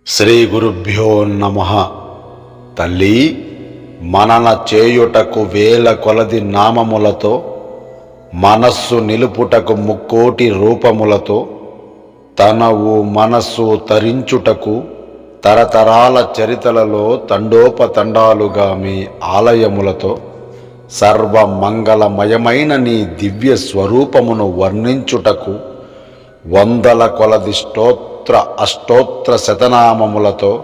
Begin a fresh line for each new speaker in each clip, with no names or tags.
శ్రీ గురుభ్యో నమః. తల్లి, మనన చేయుటకు వేల కొలది నామములతో, మనస్సు నిలుపుటకు ముక్కోటి రూపములతో, తనవు మనస్సు తరించుటకు తరతరాల చరితలలో తండోపతండాలుగా మీ ఆలయములతో, సర్వమంగళమయమైన నీ దివ్య స్వరూపమును వర్ణించుటకు వందల కొలది అష్టోత్ర శతనామములతో,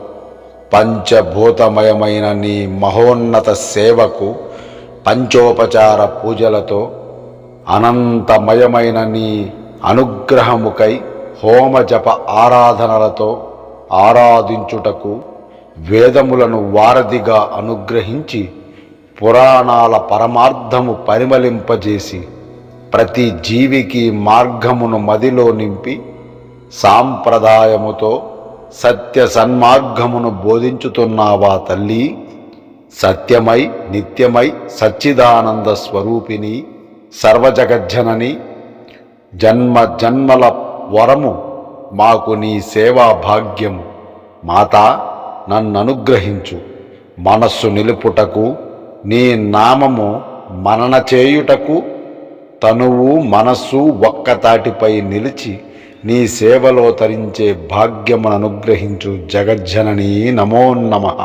పంచభూతమయమైన నీ మహోన్నత సేవకు పంచోపచార పూజలతో, అనంతమయమైన నీ అనుగ్రహముకై హోమజప ఆరాధనలతో ఆరాధించుటకు వేదములను వారధిగా అనుగ్రహించి పురాణాల పరమార్థము పరిమళింపజేసి ప్రతి జీవికి మార్గమును మదిలో నింపి సాంప్రదాయముతో సత్య సన్మార్గమును బోధించుతున్నావా తల్లి? సత్యమై నిత్యమై సచ్చిదానంద స్వరూపిణి సర్వజగజ్జనని, జన్మ జన్మల వరము మాకు నీ సేవా భాగ్యము. మాతా, నన్ననుగ్రహించు. మనస్సు నిలుపుటకు, నీ నామము మనన చేయుటకు, తనువు మనస్సు ఒక్కతాటిపై నిలిచి నీ సేవలో తరించే భాగ్యమును అనుగ్రహించు జగజ్జననీ. నమో నమః.